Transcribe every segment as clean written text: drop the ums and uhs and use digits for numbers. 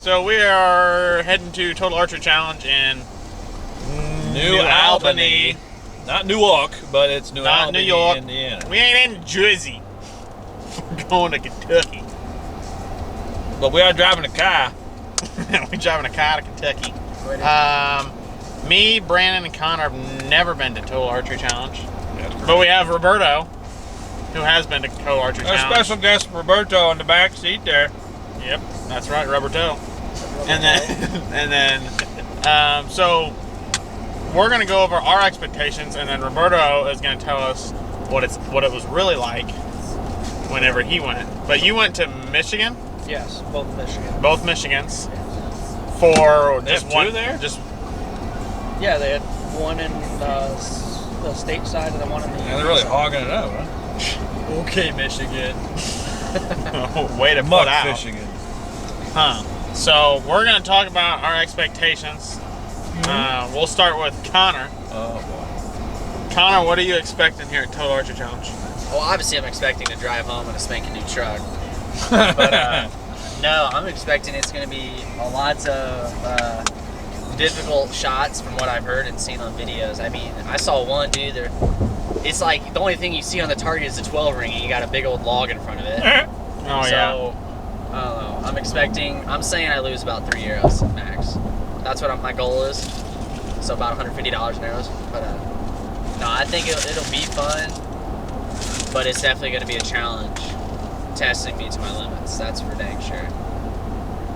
So we are heading to Total Archery Challenge in New Albany. Not Newark, but it's New Albany, New York. Indiana. We ain't in Jersey. We're going to Kentucky. But we are driving a car. We're driving a car to Kentucky. Me, Brandon, and Connor have never been to Total Archery Challenge. But we have Roberto, who has been to Total Archery Our Challenge. special guest Roberto in the back seat there. Yep, that's right, Roberto. So we're gonna go over our expectations, and then Roberto is gonna tell us what it was really like whenever he went. But you went to Michigan? Yes, both Michigan. Both Michigans. For They just have one two there? Just Yeah, they had one in the state side and then one in the Yeah, they're really hogging it up, huh? Okay, Michigan. way to Muck put out. fishing it. Huh. So we're gonna talk about our expectations. We'll start with Connor. Oh boy. Connor, what are you expecting here at Total Archery Challenge? Well, obviously, I'm expecting to drive home in a spanking new truck. But no, I'm expecting it's going to be a lots of difficult shots from what I've heard and seen on videos. I mean, I saw one dude there. It's like the only thing you see on the target is the 12 ring, and you got a big old log in front of it. Oh So, yeah. I don't know. I'm saying I lose about 3 arrows max. That's what my goal is. So about $150 in arrows. But no, I think it'll be fun. But it's definitely going to be a challenge, testing me to my limits. That's for dang sure.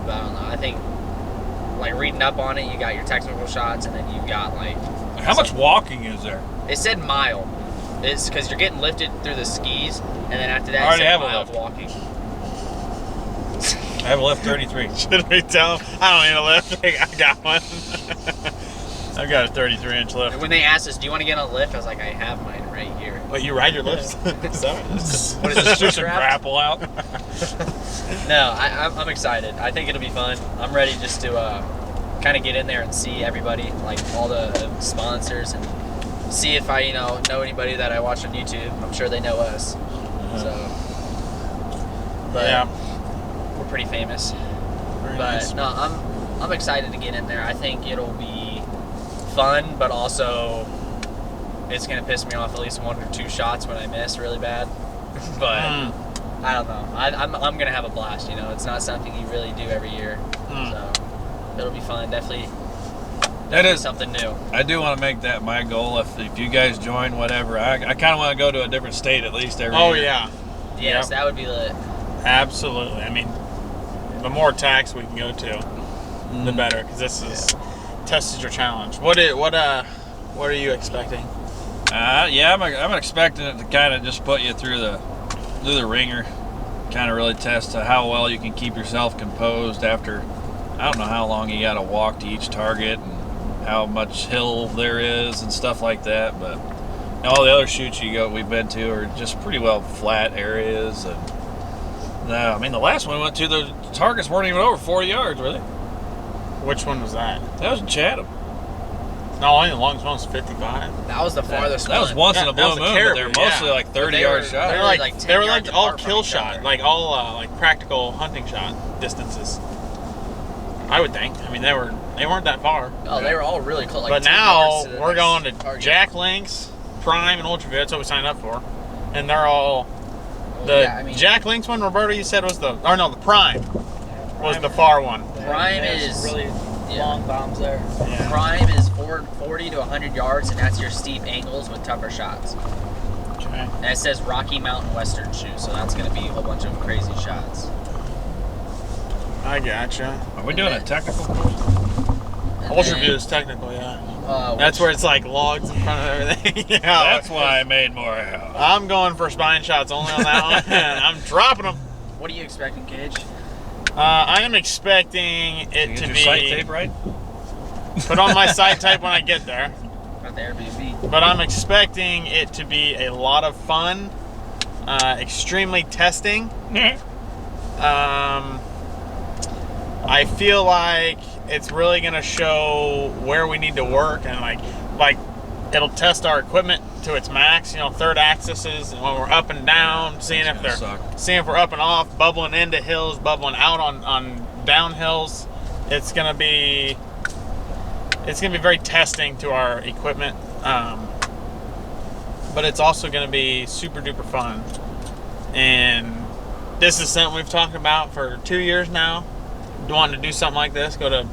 But I don't know. I think, like, reading up on it, you got your technical shots, and then you've got, like... How much walking is there? It said mile. It's because you're getting lifted through the skis, and then after that, I already it said have a mile of lift. walking. I have a lift 33. Should we tell him? I don't need a lift. I got one. I've got a 33-inch lift. And when they asked us, do you want to get on a lift? I was like, I have mine right here. Wait, you ride your lifts? What is this? Just Switch some wrap? grapple out. No, I'm excited. I think it'll be fun. I'm ready just to kind of get in there and see everybody, like all the sponsors, and see if I know anybody that I watch on YouTube. I'm sure they know us. So, but Yeah. we're pretty famous. Very But nice. no, I'm excited to get in there. I think it'll be fun, but also it's gonna piss me off at least 1 or 2 shots when I miss really bad. But I don't know. I'm gonna have a blast. You know, it's not something you really do every year, so it'll be fun. Definitely That is something new. I do want to make that my goal. If you guys join, whatever, I kind of want to go to a different state at least every Oh year. yeah. Yes, Yep. that would be lit. Absolutely. I mean, the more TACs we can go to, the better. Because this is tested your challenge. What are you expecting? Yeah, I'm expecting it to kind of just put you through the ringer, kind of really test how well you can keep yourself composed after. I don't know how long you got to walk to each target and how much hill there is and stuff like that. But all the other shoots we've been to are just pretty well flat areas. And no, I mean the last one we went to, the targets weren't even over 40 yards, were they? Which one was that? That was in Chatham. No, I think the longest one was 55. That was the farthest That was one. once Yeah, in a that blue was a moon, but caribou, they're mostly yeah. like 30 They yard were- shots. They were Really, like, like 10 they were yards like all apart from kill each shot, other. like all like practical hunting shot distances. I would think. I mean, they weren't that far. Oh, they were all really close. Like But 10 now yards to the we're next going to target. Jack Links, Prime, and Ultraviolet. That's what we signed up for, and they're all the Yeah, I mean- Jack Links one. Roberto, you said was the Prime was the far one. Prime There's is- really yeah. long bombs there. Yeah. Prime is 40 to 100 yards, and that's your steep angles with tougher shots. Okay. And it says Rocky Mountain Western shoe, so that's going to be a whole bunch of crazy shots. I gotcha. Are we doing a technical course? And Ultraview then, is technical, yeah. which- That's where it's like logs in front of everything. Yeah. That's why I made more out. I'm going for spine shots only on that one, and I'm dropping them. What are you expecting, Cage? I am expecting You it get to your be sight tape right? put on my sight type when I get there. At the Airbnb. But I'm expecting it to be a lot of fun, extremely testing. I feel like it's really going to show where we need to work, and like it'll test our equipment to its max. You know, third axis is when we're up and down, seeing if we're up and off, bubbling into hills, bubbling out on down hills. it's gonna be very testing to our equipment, but it's also gonna be super duper fun. And this is something we've talked about for 2 years now. Wanting to do something like this, go to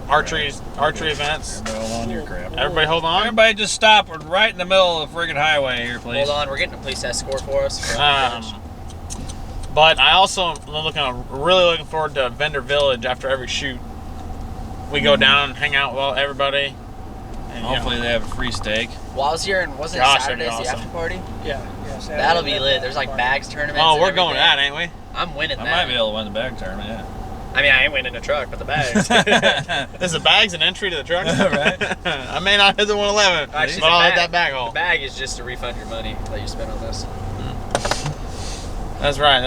archery events. Everybody hold on to your crap. Everybody hold on. Everybody just stop. We're right in the middle of the friggin' highway here, please. Hold on, we're getting a police escort for us. But I also am really looking forward to Vendor Village after every shoot. We go down and hang out with everybody. And, Hopefully they have a free steak. Well, I was here and wasn't Gosh, Saturday that'd be the awesome. after party? Yeah. Saturday, That'll be lit. There's like bags tournaments. Oh, and we're going to that, everything. ain't we? I'm winning I that. might be able to win the bag tournament, yeah. I mean, I ain't winning a truck, but the bags. Is the bags an entry to the truck? Right. I may not hit the 111, Actually, but the I'll hit bag- that bag hole. The bag is just to refund your money that you spent on this. That's right.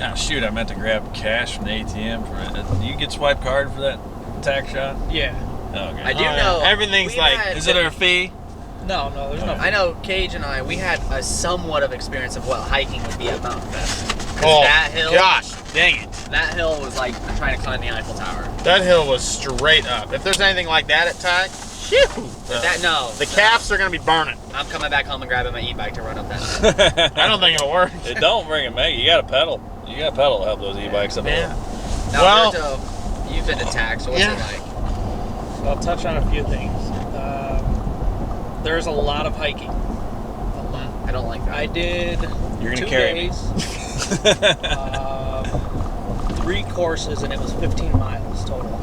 Ah, shoot, I meant to grab cash from the ATM for it. Do you get swipe card for that TAC shot? Yeah. Oh, okay. I do yeah. know. Everything's we like- had- Is it a fee? No, there's no. I know Cage and I, we had a somewhat of experience of what hiking would be at Mountain Fest. 'Cause Oh, that hill, gosh, dang it. that hill was like trying to climb the Eiffel Tower. That hill was straight up. If there's anything like that at TAC, the calves are going to be burning. I'm coming back home and grabbing my e-bike to run up that hill. I don't think it'll work. It don't bring it, Meg. You got to pedal. You got to pedal to help those e-bikes up Yeah. Now, Well- Berto, you've been to TAC, so what's Yeah. it like? So I'll touch on a few things. There's a lot of hiking. I don't like that. I did You're gonna 2 carry me. days, 3 courses, and it was 15 miles total.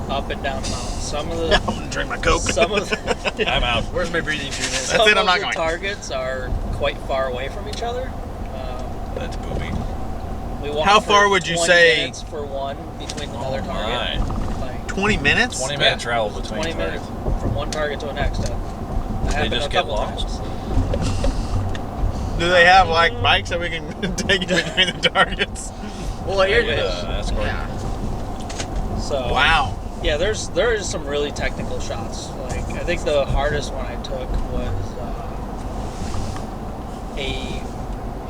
Up and down the mountain. Some of the I'm going to drink my Coke. some of the, I'm out. Where's my breathing unit? some it, I'm of not the going. targets are quite far away from each other. That's poopy. We walked How for far would you 20 say- minutes for one between another target? Right. Like 20 minutes? 20-minute travel between 20 targets. minutes from one target to the next. That happened just a get couple lost? times. Do they have like bikes that we can take in between the targets? Well, here it Yeah. is. That's great. Yeah. So Wow. yeah, there is some really technical shots. Like I think the hardest one I took was a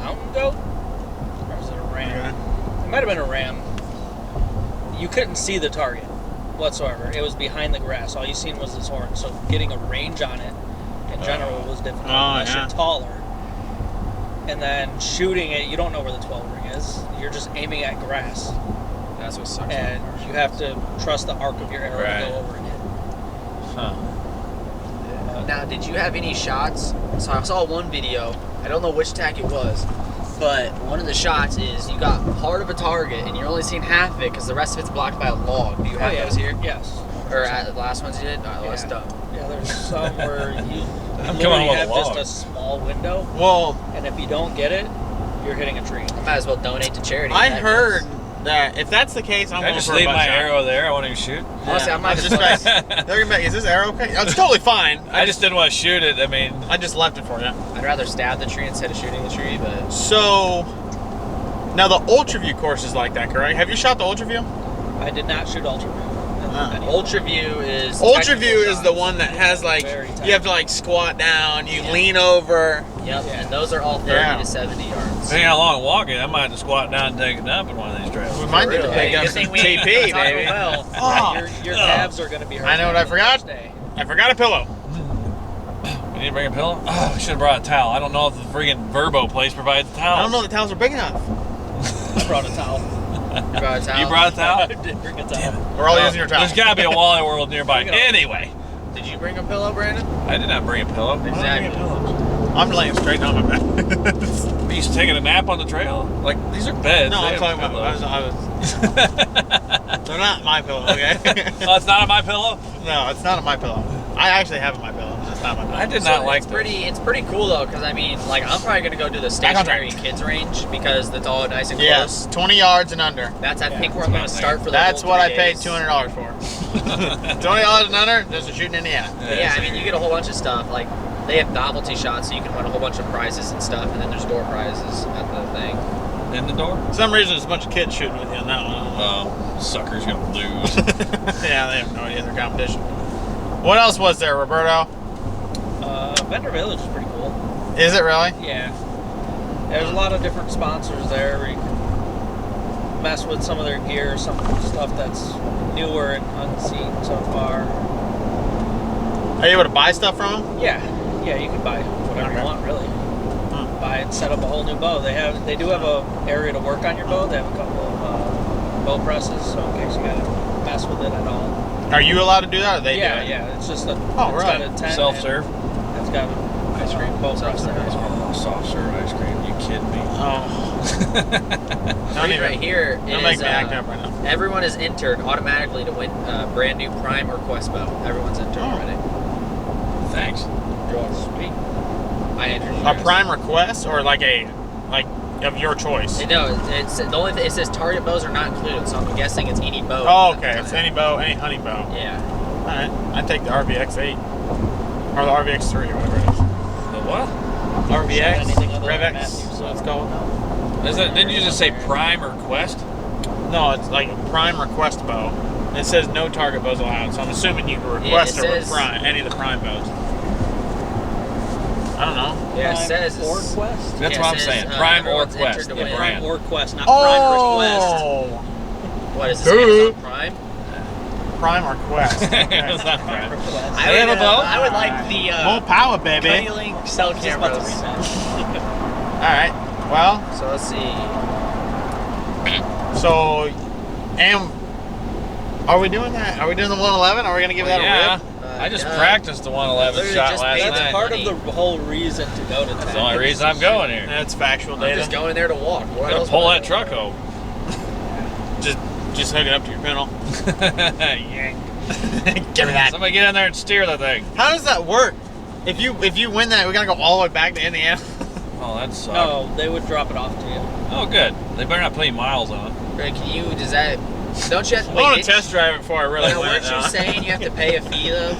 mountain goat, or was it a ram? It might have been a ram. You couldn't see the target whatsoever. It was behind the grass. All you seen was this horn. So getting a range on it in general was difficult unless yeah. you're taller. And then shooting it, you don't know where the 12 ring is. You're just aiming at grass, That's what sucks. and you have to trust the arc of your arrow Right. to go over and hit. Huh. Now, did you have any shots? So I saw one video. I don't know which TAC it was, but one of the shots is you got part of a target and you're only seeing half of it because the rest of it's blocked by a log. Do you have those here? Yes. Or at the last ones you did? No, the last Yeah. done. Yeah, there's some where you I'm literally coming with a have just log. a small window, Well, and if you don't get it, you're hitting a tree. Might as well donate to charity. I That heard goes. that if that's the case, I'm Can I going just for leave a butt my shot. arrow there? I want to shoot. Honestly, I might I'm just just like, they're gonna be, is this arrow okay? It's totally fine. I just didn't want to shoot it. I mean, I just left it for you. I'd rather stab the tree instead of shooting the tree, but So now the Ultraview course is like that, correct? Have you shot the Ultraview? I did not shoot ultra. Ultraview is Ultraview technical is the shots. one that has like Very you have to like squat down, you lean over. Yep, Yeah. and those are all 30 Yeah. to 70 yards. depending how long I'm walking, I might have to squat down and take a dump in one of these trails. We might need to Really? pick up Good some thing we ain't TP, Taco baby. Bell. Oh, Your calves are going to be hurt. I know what I the forgot. first day. I forgot a pillow. You need to bring a pillow? Oh, I should have brought a towel. I don't know if the friggin' Verbo place provides a towel. I don't know if the towels are big enough. I brought a towel. You brought a towel? You brought a towel? I did bring a towel. We're all using your towels. There's got to be a Wally World nearby. Bring it up. Anyway, Did you bring a pillow, Brandon? I did not bring a pillow. Exactly. I'm laying straight on my bed. Are you taking a nap on the trail? Like, these are beds. No, They I'm have talking pillows. about. They're not my pillow, okay? Oh, it's not on my pillow? No, it's not on my pillow. I actually have it on my pillow. It's not my pillow. I did not like it's pretty cool though, because I mean, like I'm probably gonna go do the Back on stationary track. kids range because it's all nice and Yes, close. 20 yards and under. That's I think where that's I'm what gonna I'm start for the That's whole what I 3 paid days. $200 for. $20 and under, just a shooting Indiana. But yeah, I mean, you get a whole bunch of stuff. Like they have novelty shots, so you can win a whole bunch of prizes and stuff, and then there's door prizes at the thing. In the door? For some reason, there's a bunch of kids shooting with you on that one. Oh, sucker's gonna lose. Yeah, they have no idea their competition. What else was there, Roberto? Vendor Village is pretty cool. Is it really? Yeah. There's a lot of different sponsors there. Where you can mess with some of their gear, some stuff that's newer and unseen so far. Are you able to buy stuff from them? Yeah, you can buy whatever you want, really. Buy and set up a whole new bow. They do have a area to work on your bow. They have a couple of bow presses, so in case you gotta mess with it at all. Are you allowed to do that, or they do it? Yeah. It's just it's right. got a tent. Self-serve? It's got ice cream bow press there. Oh, soft serve ice cream. You kidding me? Oh. Read right here Don't is, make me act up right now. everyone is entered automatically to win a brand new Prime or Quest bow. Everyone's entered already. Thanks. Sweet. I entered you A guys. prime request or like of your choice? No, it's the only thing. It says target bows are not included, so I'm guessing it's any bow. Oh, okay. It's any bow, any hunting bow. Yeah. All right. I take the RVX8 or the RVX3 or whatever it is. The what? RVX, Anything other than RevX, Matthew, so it's called. Didn't you just say prime or quest? No, it's like a prime request bow. It says no target bows allowed, so I'm assuming you can request it says- any of the prime bows. I don't know. Yeah, it Prime says or Quest. That's Yeah, what it I'm says, saying. Prime or everyone's quest. entered to The win. brand. Prime or Quest, not Prime Request. What is this? Duh. Amazon Prime? Prime or quest. It's not prime. Request. I They have would, a bow? I would like the More power, baby. Cunny Link cell Just about to cameras. read that. All right. Well, So let's see. so, and are we doing that? Are we doing the 111? Are we gonna give that a Yeah. rip? I just yeah. practiced the 111 Literally shot just last paid That's night. part of the whole reason to go to That's TAC. the only reason I'm going here. That's factual I'm data. just going there to walk. What I'm gonna else pull would I that do? truck home. Just hook it up to your pedal. Yank. Give me that. Somebody get in there and steer the thing. How does that work? If you win that, we gotta go all the way back to Indiana. Oh, that sucks. No, they would drop it off to you. Oh, good. They better not put any miles on it. Rick, does that, don't you have to, I want wait, to test drive it before I really now, win it. weren't you saying you have to pay a fee though?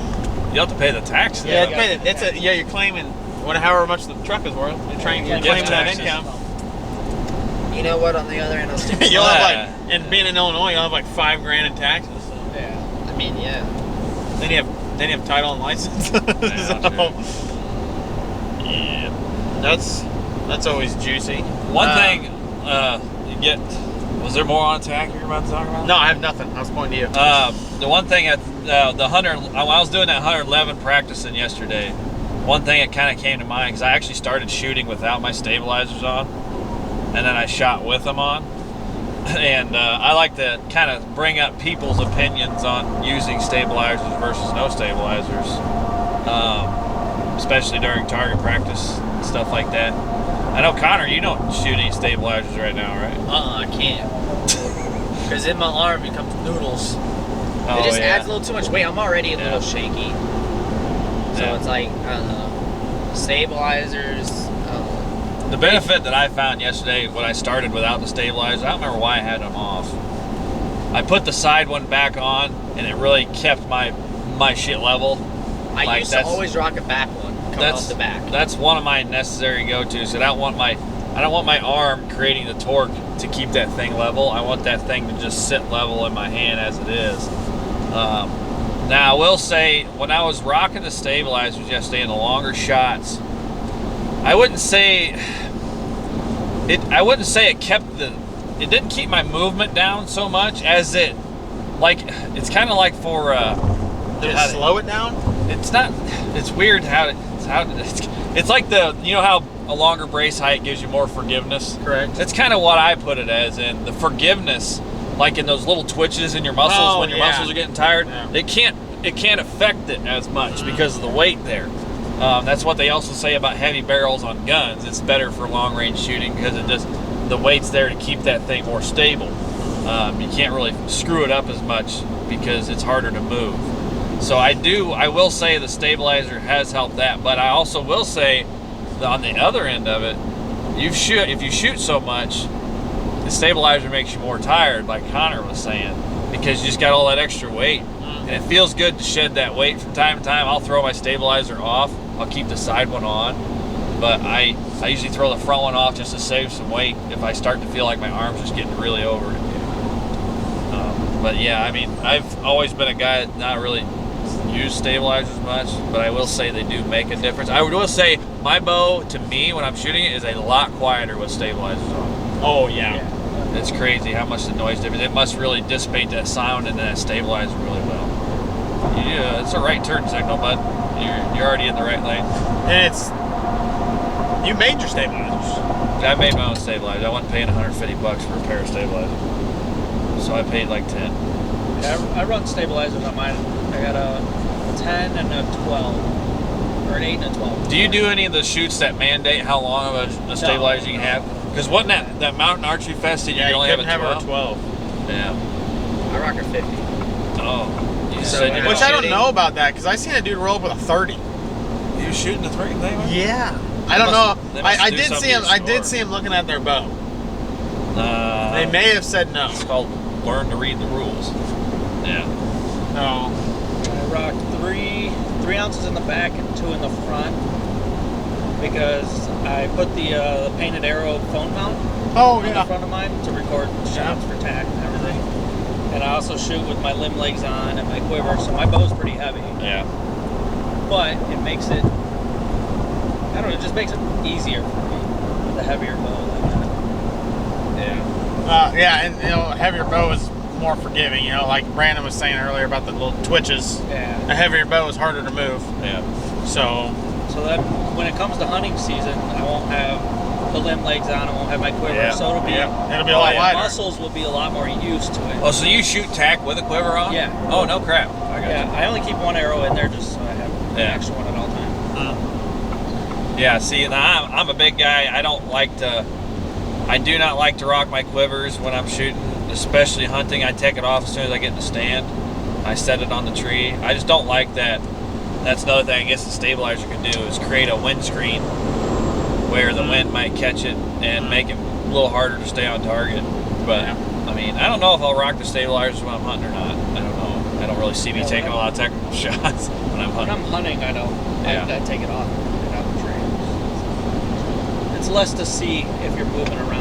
You have to pay the tax. Yeah, though. you're claiming however much the truck is worth. You're claiming that taxes. income. You know what, on the other hand, I'll stick with You'll have Yeah. and being in Illinois, you'll have like $5,000 in taxes. So. Yeah. I mean, yeah. Then you have title and license. Yeah, that's always juicy. One thing, you get. Was there more on TAC you're about to talk about? No, I have nothing. I was pointing to you. The one thing at the 100, when I was doing that 111 practicing yesterday, one thing that kind of came to mind because I actually started shooting without my stabilizers on, and then I shot with them on. And I like to kind of bring up people's opinions on using stabilizers versus no stabilizers, especially during target practice and stuff like that. I know, Connor, you don't shoot any stabilizers right now, right? I can't. Because in my arm becomes noodles. Oh, It just yeah. adds a little too much weight. I'm already a little shaky. So Yeah. it's like, I don't know. Stabilizers. The benefit that I found yesterday when I started without the stabilizers, I don't remember why I had them off. I put the side one back on, and it really kept my shit level. I Like, used to that's- always rock a back one coming off the back. That's one of my necessary go-tos. I don't want my arm creating the torque to keep that thing level. I want that thing to just sit level in my hand as it is. Now I will say, when I was rocking the stabilizers yesterday in the longer shots, I wouldn't say it didn't keep my movement down so much as it's kind of like for Did it slow it down? it's not. It's weird it's like how a longer brace height gives you more forgiveness. Correct. That's kind of what I put it as, in the forgiveness, like in those little twitches in your muscles when your muscles are getting tired. Yeah. It can't affect it as much because of the weight there. That's what they also say about heavy barrels on guns. It's better for long range shooting because the weight's there to keep that thing more stable. You can't really screw it up as much because it's harder to move. So I will say the stabilizer has helped that, but I also will say that on the other end of it, if you shoot so much, the stabilizer makes you more tired, like Connor was saying, because you just got all that extra weight. And it feels good to shed that weight from time to time. I'll throw my stabilizer off. I'll keep the side one on, but I usually throw the front one off just to save some weight if I start to feel like my arm's just getting really over it. But yeah, I mean, I've always been a guy that not really use stabilizers much, but I will say they do make a difference. I will say my bow, to me, when I'm shooting it, is a lot quieter with stabilizers on. Oh yeah. It's crazy how much the noise difference. It must really dissipate that sound and that stabilizer really well. Yeah, it's a right turn signal, bud. You're already in the right lane. And it's you made your stabilizers. I made my own stabilizer. I wasn't paying $150 for a pair of stabilizers, so I paid like 10. Yeah, I run stabilizers on mine. I got a 10 and a 12, or an 8 and a 12. Do you do any of the shoots that mandate how long of a stabilizer you can have? Because wasn't that Mountain Archery Fest that you could only have a 12? 12. Yeah. I rock a 50. Oh. You So said when you're Which I'm I don't shooting- know about that because I seen a dude roll up with a 30. You shooting the three thing? Yeah. I don't They know. must I do did something see him. to I did score. see him looking at their bow. They may have said no. It's called learn to read the rules. Yeah. No. I rocked 3 ounces in the back and 2 in the front because I put the painted arrow phone mount Oh on the front of mine to record shots for TAC and everything. And I also shoot with my limb legs on and my quiver, so my bow's pretty heavy. Yeah. But it makes it, I don't know, it just makes it easier for me with a heavier bow like that. Yeah, and heavier bow is more forgiving. Like Brandon was saying earlier about the little twitches. Yeah. A heavier bow is harder to move. Yeah. So So that when it comes to hunting season, I won't have the limb legs on, I won't have my quiver, Yeah. so it'll be it'll be a lot my lighter. muscles will be a lot more used to it. Oh, so you shoot TAC with a quiver on? Yeah. Oh, no crap. I got Yeah, I only keep one arrow in there just so I have an Yeah. extra one at all times. you. Yeah. See, now I'm a big guy. I do not like to rock my quivers when I'm shooting, especially hunting. I take it off as soon as I get in the stand. I set it on the tree. I just don't like that. That's another thing I guess the stabilizer can do is create a windscreen where the wind might catch it and make it a little harder to stay on target. But I mean, I don't know if I'll rock the stabilizers when I'm hunting or not. I don't know. I don't really see me taking a lot of technical shots when I'm When hunting. I'm hunting, I don't. Yeah. I take it off and put it out the tree. It's less to see if you're moving around.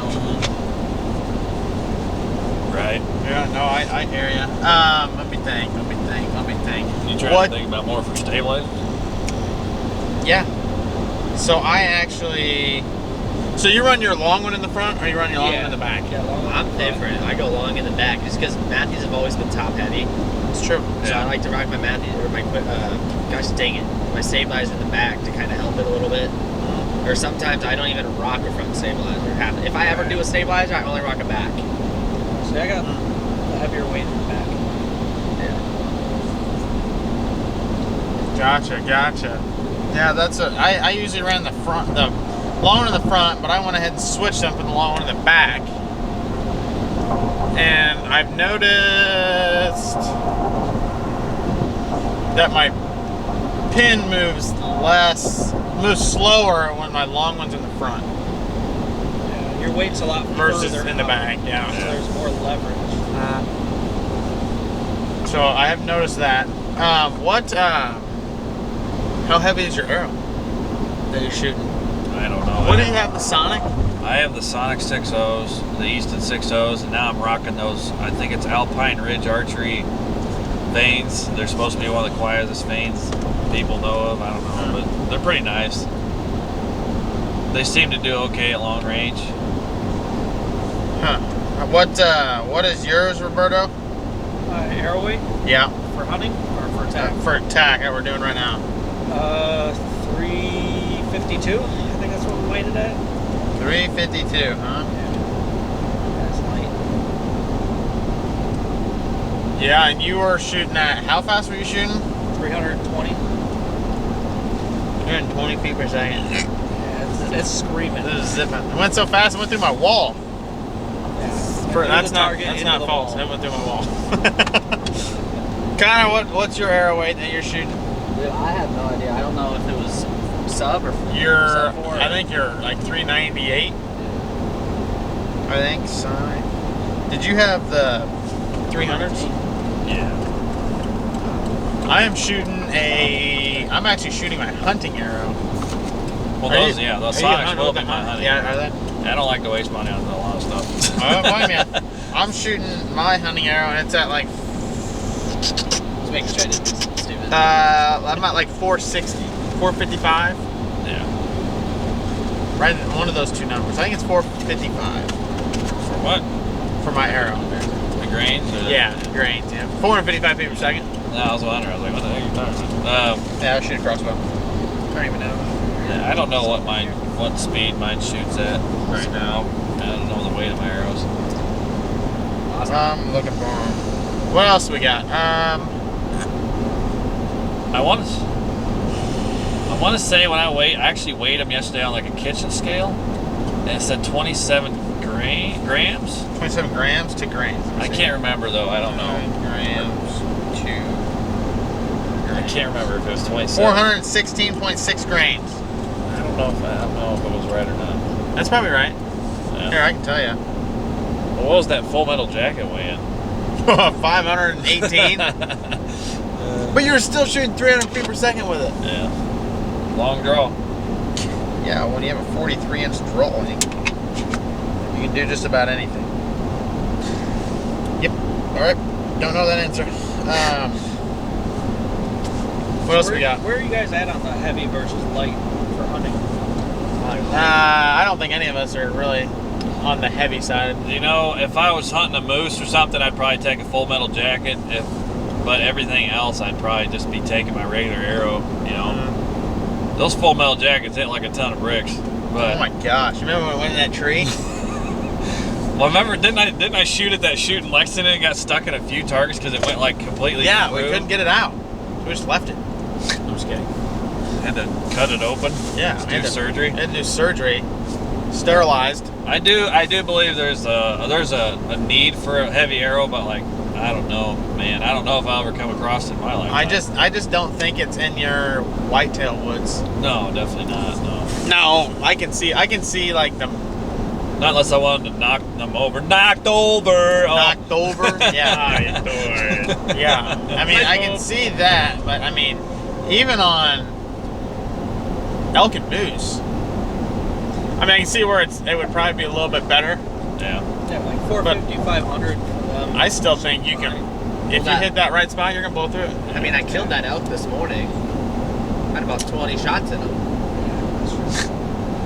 Right. yeah, no, I hear you. Let me think. You trying What? to think about more for stabilizers? Yeah. So I actually. So you run your long one in the front, or you run your long one in the back? Yeah, long I'm different. I go long in the back just because Matthews have always been top heavy. It's true. So I like to rock my Matthews or my gosh dang it, my stabilizer in the back to kind of help it a little bit. Or sometimes I don't even rock a front stabilizer. If I ever do a stabilizer, I only rock a back. So I got the heavier weight in the back. Gotcha. Yeah, that's I usually ran the front, the long one in the front, but I went ahead and switched them for the long one in the back. And I've noticed that my pin moves slower when my long one's in the front Yeah, your weight's a lot versus further in the out, back. So Yeah. there's more leverage. So I have noticed that. How heavy is your arrow that you're shooting? I don't know. What do you have, the Sonic? I have the Sonic 6.0s, the Easton 6.0s, and now I'm rocking those. I think it's Alpine Ridge Archery vanes. They're supposed to be one of the quietest vanes people know of. I don't know, but they're pretty nice. They seem to do okay at long range. Huh. What is yours, Roberto? Arrow weight Yeah. for hunting or for attack? For TAC that we're doing right now. 352. I think that's what we weighted at. 352, huh? That's light. Yeah, and you were shooting at, how fast were you shooting? 320. 120 feet per second. Yeah, it's screaming. This is zipping. It went so fast, it went through my wall. That's not false. It went through my wall. Connor, what's your arrow weight that you're shooting? Dude, I have no idea. I don't know if it was sub or I think you're like 398. I think so. Did you have the 300s? Yeah. I'm actually shooting my hunting arrow. Well, Are those you- those are you Sonics hunting will with be the my hunt? hunting. Yeah, are they? I don't like to waste money on a lot of stuff. Oh, fine, man. I'm shooting my hunting arrow, and it's at like, Just making sure I didn't do something stupid. I'm at like 460, 455. Yeah. Right in one of those two numbers. I think it's 455. For what? for my arrow. The grains? Or Yeah, grains. Yeah, 455 feet per second. No, I was wondering. I was like, what the heck are you talking about? Yeah, I shoot a crossbow. I don't even know. Yeah, I don't know what speed mine shoots at right now. I don't know the weight of my arrows. I'm looking for them. What else we got? I want to say when I actually weighed them yesterday on like a kitchen scale, and it said 27 grams. 27 grams to grains. I can't remember though. I don't know. Grams to. I can't remember if it was 27. 416.6 grains. I don't know if it was right or not. That's probably right. Yeah. Here, I can tell you. Well, what was that Full Metal Jacket weighing? 518. But you're still shooting 300 feet per second with it. Yeah. Long draw. Yeah, when you have a 43-inch draw, you can do just about anything. Yep. All right. Don't know that answer. What else we got? Where are you guys at on the heavy versus light for hunting? I don't think any of us are really on the heavy side. You know, if I was hunting a moose or something, I'd probably take a Full Metal Jacket. But everything else, I'd probably just be taking my regular arrow. You know, those Full Metal Jackets hit like a ton of bricks. But oh my gosh! Remember when we went in that tree? well, remember didn't I shoot at that shoot in Lexington and got stuck in a few targets because it went like completely. Yeah, through? we couldn't get it out. We just left it. I'm just kidding. Had to cut it open. Yeah, just do surgery. Had to do surgery. Sterilized. I do believe there's a need for a heavy arrow, but like I don't know, man. I don't know if I'll ever come across it in my lifetime. I just don't think it's in your whitetail woods. No, definitely not. No, I can see like the not unless I wanted to knock them over. Knocked over. knocked over. Yeah. Yeah. I mean, I can see that, but I mean, even on elk and moose. I mean, I can see where it would probably be a little bit better. Yeah. Yeah, like 450, 500 for them. I still think you can, if you hit that right spot, you're gonna blow through it. I mean, I killed that elk this morning. Had about 20 shots in him.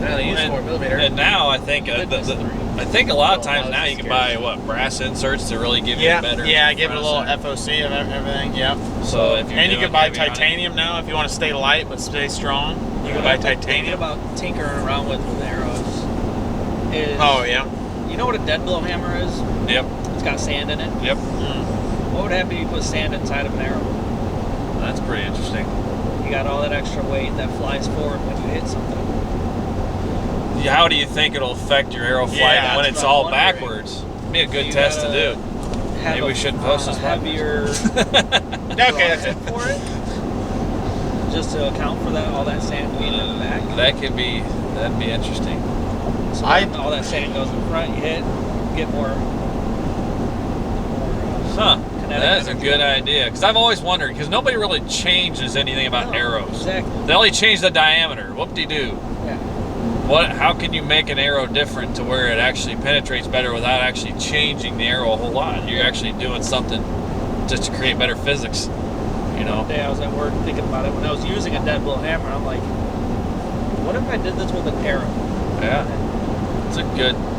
I only used 4mm. And now I think I think a lot of times now you can buy brass inserts to really give you a better. Yeah, give it a little FOC of everything. Yep. So if you're and you doing can buy heavy hunting- titanium now if you want to stay light but stay strong. You can buy Thinking titanium. about tinkering around with arrows. Is, Oh yeah. You know what a dead blow hammer is? Yep. It's got sand in it. Yep. What would happen if you put sand inside of an arrow? That's pretty interesting. You got all that extra weight that flies forward when you hit something. How do you think it'll affect your arrow flight Yeah, when that's it's what I'm all wondering. backwards? Be a good You test to gotta do. Maybe we shouldn't post this heavier Okay, that's it. for it, just to account for that all that sand being in the back. That'd be interesting. So when all that sand goes in front, you hit, get more. That's a good idea. Because I've always wondered, because nobody really changes anything about arrows. Exactly. They only change the diameter. Whoop-de-doo. Yeah. How can you make an arrow different to where it actually penetrates better without actually changing the arrow a whole lot? You're actually doing something just to create better physics, you know? One day I was at work thinking about it. When I was using a dead blow hammer, I'm like, what if I did this with an arrow? Yeah.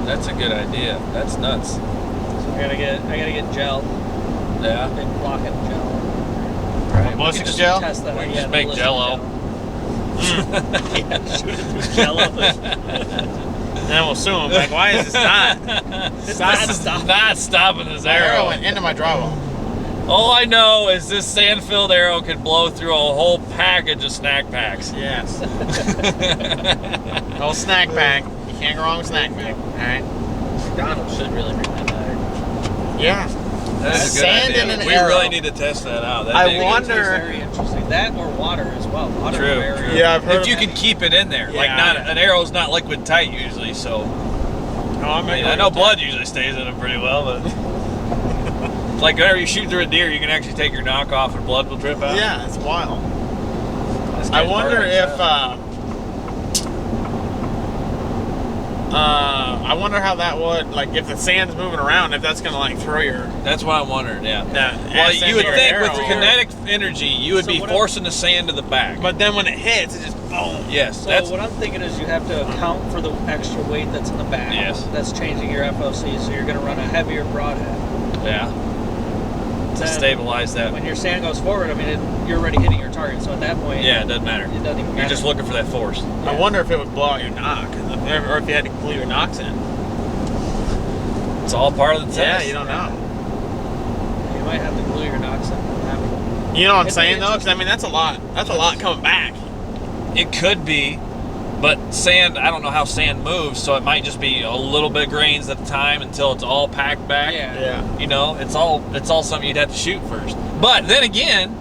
That's a good idea. That's nuts. So I gotta get gel. Yeah. Big block of gel. Right. Ballistics gel? Test that. We can Yeah, just make ballistic Jell-O. gel. Yeah, shoot it through Jell-O. Then we'll sue him. Like, why is this not? It's Not stopping this My arrow arrow. went into my drywall. All I know is this sand-filled arrow could blow through a whole package of snack packs. Yes. Whole snack pack. You can't go wrong with snack pack. All right. McDonald's should really bring that back. Yeah. That's a good Sand idea. in an We arrow. really need to test that out. That'd I be a good wonder- It's very interesting. That or water as well. Water True, very true. Yeah, I've heard if you of- can keep it in there, like Yeah. an arrow's not liquid tight usually, so I know blood usually stays in them pretty well, but like whenever you shoot through a deer, you can actually take your knock off and blood will drip out. Yeah, it's wild. That's I good. wonder Perfect. if I wonder how that would, like, if the sand's moving around, if that's gonna like throw your. That's what I'm wondering. Yeah. Well, You would think with arrow. kinetic energy, you would So be what forcing the sand to the back. But then when it hits, it just boom. Yes, So that's what I'm thinking is you have to account for the extra weight that's in the back. Yes. That's changing your FOC, so you're going to run a heavier broadhead. yeah. To Then stabilize that. When your sand goes forward, I mean, you're already hitting your target. So at that point, Yeah, it doesn't matter. it doesn't even matter. You're just looking for that force. I wonder if it would blow out your knock, or if you had to glue your knocks in. It's all part of the Yeah, test. you don't know. You might have to glue your knocks in. You know what I'm It'd be saying though? Because I mean, that's a lot. That's a lot coming back. It could be, but sand, I don't know how sand moves, so it might just be a little bit of grains at a time until it's all packed back. Yeah. You know, it's all something you'd have to shoot first. But then again,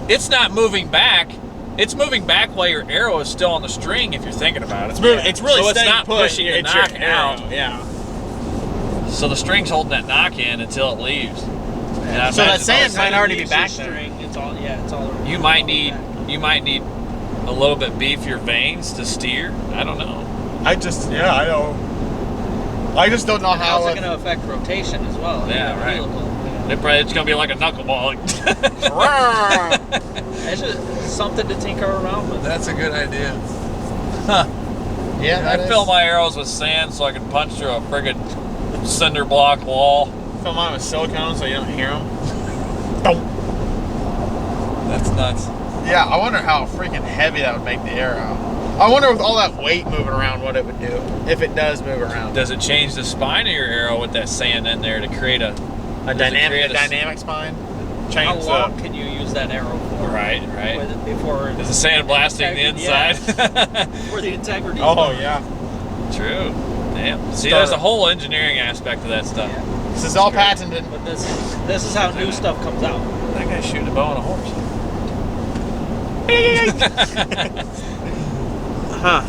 it's not moving back. It's moving back while your arrow is still on the string if you're thinking about it. It's moving. It's really so it's staying not put. pushing the It's your knock arrow. out. Yeah. So the string's holding that knock in until it leaves. And I So that imagine sand those- might already be Leaves your back there. string, it's all You might need a little bit beefier vanes to steer. I don't know. I just don't know How's how. it going to affect rotation as well? Yeah, right. Helical, It's gonna be like a knuckleball. It's just something to tinker around with. That's a good idea. Huh. Yeah, I fill my arrows with sand so I can punch through a friggin' cinder block wall. Fill mine with silicone so you don't hear them. That's nuts. Yeah, I wonder how freaking heavy that would make the arrow. I wonder with all that weight moving around what it would do if it does move around. Does it change the spine of your arrow with that sand in there to create a Dynamic spine? How Change long can you use that arrow for? Right. With it before Is the sand blasting the inside? for the integrity? Oh yeah. True. Damn. See, Start there's a it. whole engineering aspect of that stuff. Yeah. This is all patented. But this is how new stuff comes out. That guy's shooting a bow on a horse. Huh.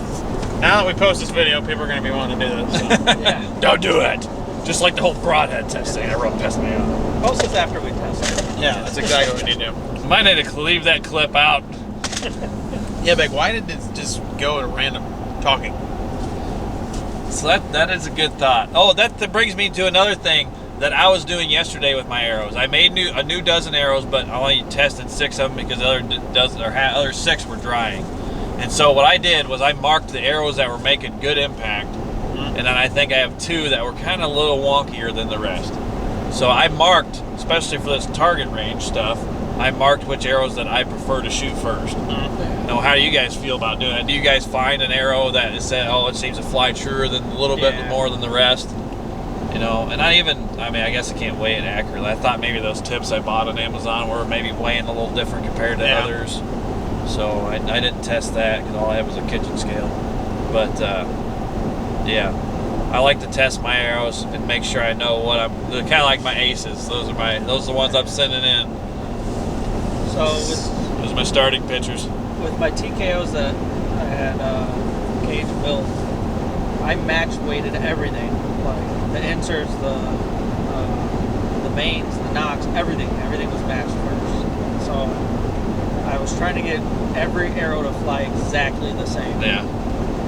Now that we post this video, people are going to be wanting to do this. So. Yeah. Don't do it. Just like the whole broadhead testing, that really pissed me off. Post this after we test it. Yeah, that's exactly what we need to do. Might need to leave that clip out. Yeah, but why did this just go to random talking? So that is a good thought. Oh, that brings me to another thing that I was doing yesterday with my arrows. I made a new dozen arrows, but I only tested 6 of them because the other 6 were drying. And so what I did was I marked the arrows that were making good impact, and then I think I have 2 that were kind of a little wonkier than the rest. So I marked, especially for this target range stuff, I marked which arrows that I prefer to shoot first. Now, how do you guys feel about doing it? Do you guys find an arrow that is said, oh, it seems to fly truer than a little bit more than the rest? You know, and I guess I can't weigh it accurately. I thought maybe those tips I bought on Amazon were maybe weighing a little different compared to others. So I didn't test that because all I had was a kitchen scale. But yeah, I like to test my arrows and make sure I know what they're kind of like my aces. Those are the ones I'm sending in. So Those are my starting pitchers. with my TKOs that I had Cage built, I match weighted everything, like the inserts, the vanes, the knocks, everything was matched first. So I was trying to get every arrow to fly exactly the same. Yeah.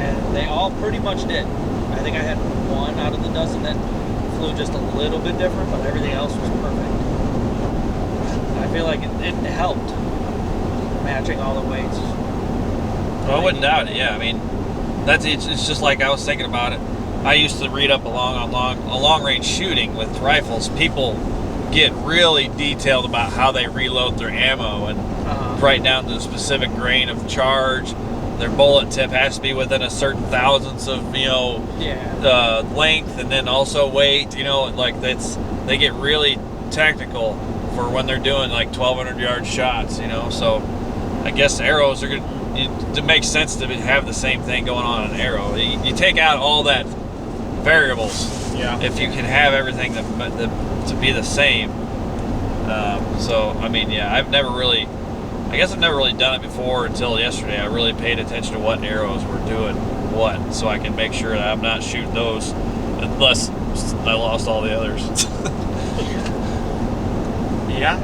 And they all pretty much did. I think I had 1 out of the dozen that flew just a little bit different, but everything else was perfect. I feel like it helped matching all the weights. Well, I wouldn't doubt it. Yeah, I mean, it's just like I was thinking about it. I used to read up on long range shooting with rifles. People get really detailed about how they reload their ammo and right down to the specific grain of charge. Their bullet tip has to be within a certain thousandths of length, and then also weight. You know, like they get really technical for when they're doing like 1,200 yard shots. You know, so I guess arrows are gonna. It makes sense to have the same thing going on in an arrow. You take out all that variables. Yeah. If you can have everything to be the same. So I mean, yeah, I've never really done it before until yesterday. I really paid attention to what arrows were doing what, so I can make sure that I'm not shooting those unless I lost all the others. Yeah.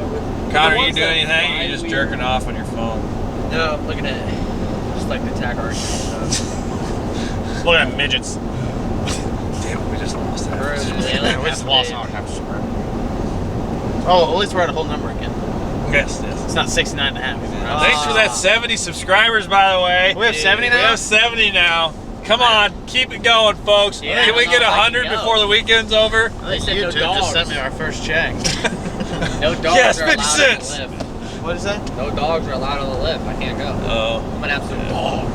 Connor, you doing anything? Or are you just jerking off on your phone? No, I'm looking at just like the TAC archery stuff. Look at midgets. just lost that. Yeah, we just lost our half square. Oh, at least we're at a whole number again. Yes. It's not 69 and a half anymore. Thanks for that 70 subscribers, by the way. We have 70 now? We have 70 now. Come on, keep it going, folks. Yeah, Can we get 100 go. before the weekend's over? They said no YouTube just dogs. sent me our first check. No dogs Yes, are 50 allowed cents. on the lift. What is that? No dogs are allowed on the lift. I can't go. Oh. I'm an absolute dog.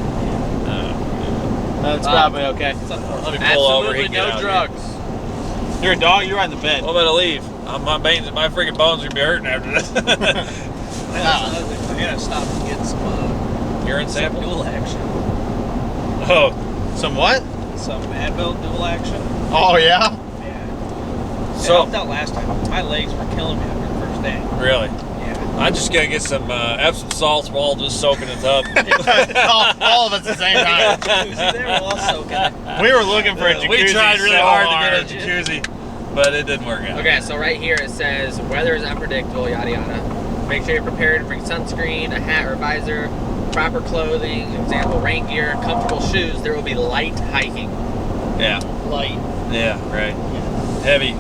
That's probably okay. It's Let unfortunate. me pull over. Absolutely He can get no out drugs. You're a dog, you're on the bed. What about to leave? My freaking bones are gonna be hurting after this. I gotta stop and get some Urine sample? dual action. Oh, Some what? Some Advil dual action. Oh, yeah? Yeah. So- So I helped out last time. My legs were killing me after the first day. really? Yeah. I'm just gonna get some Epsom salts while I'll just soak in the tub. all of us at the same time. Jacuzzi, they were all soaking. We were looking for a jacuzzi. We tried really so hard to get a jacuzzi, but it didn't work out. Okay, so right here it says weather is unpredictable, yada yada. Make sure you're prepared to bring sunscreen, a hat or visor, proper clothing, example rain gear, comfortable shoes. There will be light hiking. Yeah, Light. yeah, right. Heavy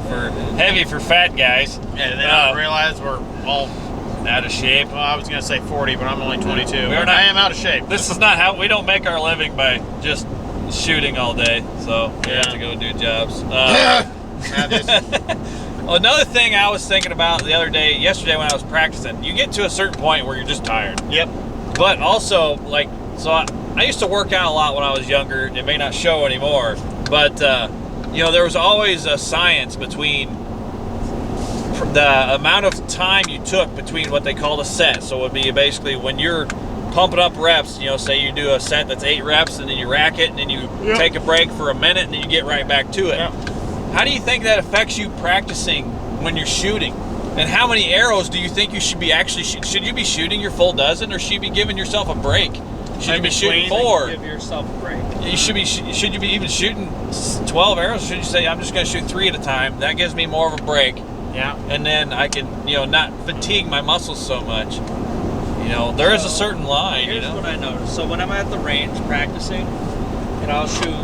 for fat guys. Yeah, and then I realized we're all Out of shape. Well, I was going to say 40, but I'm only 22. We're But not- I am out of shape. This is not how we don't make our living by just shooting all day. So we have to go do jobs. Another thing I was thinking about yesterday when I was practicing, you get to a certain point where you're just tired. Yep. But also, I used to work out a lot when I was younger. It may not show anymore, but there was always a science between the amount of time you took between what they called a set. So it would be basically when you're pumping up reps, say you do a set that's 8 reps and then you rack it and then you take a break for a minute and then you get right back to it. Yep. How do you think that affects you practicing when you're shooting? And how many arrows do you think you should be actually should you be shooting your full dozen, or should you be giving yourself a break? Should you be shooting 4? Give yourself a break. You should you be even shooting 12 arrows, or should you say I'm just going to shoot 3 at a time? That gives me more of a break. Yeah. And then I can, not fatigue my muscles so much. There is a certain line, Here's what I noticed. So when I'm at the range practicing, I'll shoot,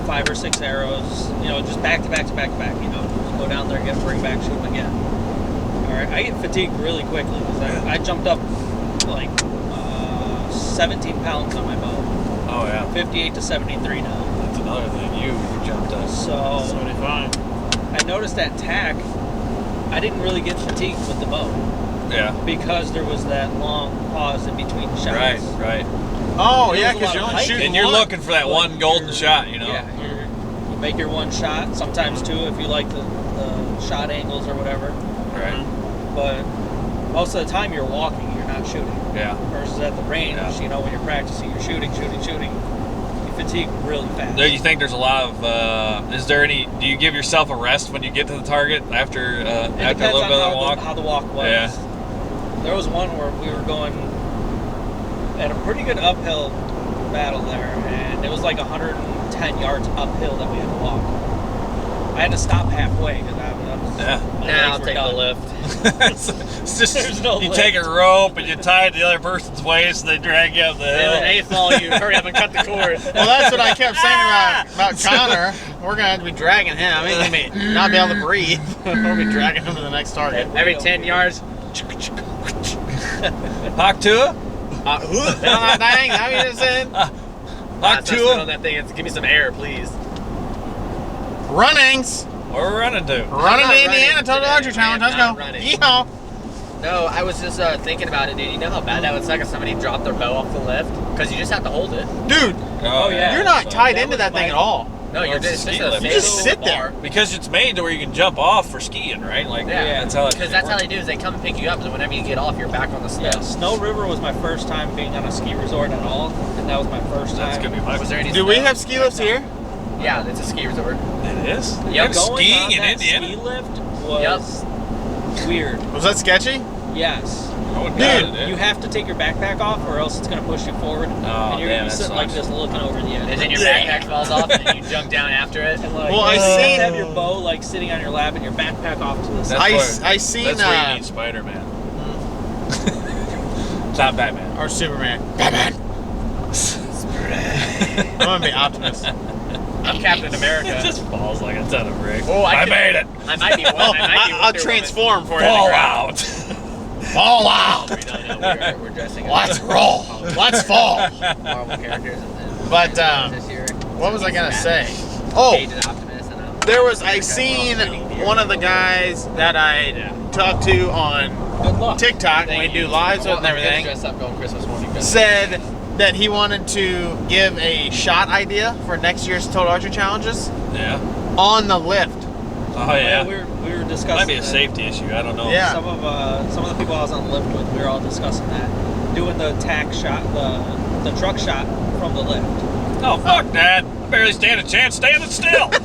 5 or 6 arrows, just back to back to back to back, just go down there, get a bring back, shoot them again. All right, I get fatigued really quickly because I jumped up like 17 pounds on my bow. Oh, yeah. 58 to 73 now. That's another thing. You jumped up. So 75. I noticed that TAC, I didn't really get fatigued with the bow Yeah. because there was that long pause in between shots. Right. Oh, There yeah, was a because lot you're of only hiking. shooting And you're one. looking for that one golden shot, Yeah, you make your one shot, sometimes 2 if you like the shot angles or whatever. Right. But most of the time you're walking, you're not shooting. Yeah. Versus at the range, Yeah. when you're practicing, you're shooting. You fatigue really fast. Do you think there's a lot of? Do you give yourself a rest when you get to the target after It a depends little on bit of the walk? how the walk was. Yeah. There was one where we were going at a pretty good uphill battle there, and it was like 110 yards uphill that we had to walk. I had to stop halfway because I was. Yeah. my Now legs I'll were take done. the lift. It's just There's no you lift. take a rope and you tie it to the other person's waist and they drag you up the hill. And then A-fall you. Hurry up and cut the cord. Well, that's what I kept saying about Connor. We're going to have to be dragging him. He's going to be not be able to breathe. We'll be dragging him to the next target. Every 10 yards. Hawk Tua? Dang, how you just said? Hawk On Tua? that thing. Give me some air, please. Runnings. Where are we running to? Running not to Indiana, running Total today. Archery Challenge. I am Let's not go. running. Yeehaw. No, I was just thinking about it, dude. You know how bad that would suck if somebody dropped their bow off the lift? Because you just have to hold it. Dude, Oh, yeah. you're not So- tied that into was that thing my- at all. No, you're it's a just ski a lift. You just little sit bar. there. Because it's made to where you can jump off for skiing, right? Like Yeah, that's how it Because that's how they do is they come and pick you up, so whenever you get off, you're back on the snow. Yeah, Snow River was my first time being on a ski resort at all, and that was my first time. That's gonna be my. Was there any Do we snow? have ski lifts here? Yeah, it's a ski resort. It is. Yep. You have Going skiing on in that Indiana. Ski lift was weird. Was that sketchy? Yes. I wouldn't Dude, doubt it, You have to take your backpack off, or else it's going to push you forward, and you're damn, going to be that sitting like sucks. this, looking over the edge. And then your backpack falls off, and then you jump down after it. And like, Well, I you seen- have your bow like sitting on your lap, and your backpack off to the side. I seen That's where you need Spider-Man. It's not Batman. or Superman. Batman. I'm gonna be Optimus. I'm Captain America. It just falls like a ton of bricks. Oh, I made it. I might be one. I'll transform for you. Fall out. Fall out. We're dressing up Let's roll. Let's fall. Marvel characters. And then But, this year, What was I gonna say? Cage Oh, and Optimus. And there was. I seen one of the guys that I talked to on Good luck. TikTok when we do lives with and everything. Dress up going Christmas morning. Said that he wanted to give a shot idea for next year's Total Archery Challenges Yeah. on the lift. Oh yeah. we were discussing. Might be a that. safety issue. I don't know. Yeah. Some of the people I was on the lift with, we were all discussing that, doing the TAC shot, the truck shot from the lift. Oh fuck that! I barely stand a chance standing still. I'm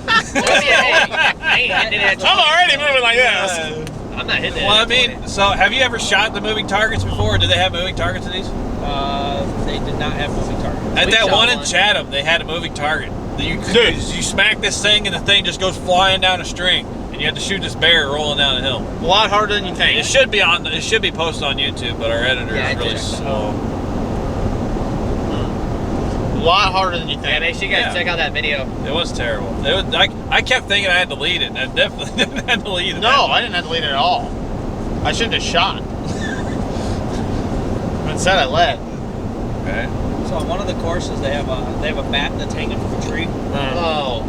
already moving like this. I'm not hitting it. Well, I mean, so have you ever shot the moving targets before? Did they have moving targets in these? They did not have moving targets. At We that shot one in one. Chatham, they had a moving target. You smack this thing and the thing just goes flying down a string, and you have to shoot this bear rolling down a hill. A lot harder than you think. It should be posted on YouTube, but our editor Yeah, I is really did. slow. A lot harder than you Yeah, think. make sure you guys Yeah. check out that video. It was terrible. I kept thinking I had to lead it, and I definitely didn't have to lead it. No, I didn't have to lead it at all. I shouldn't have shot. Instead, I led. Okay. So on one of the courses, they have a bat that's hanging from a tree. Oh,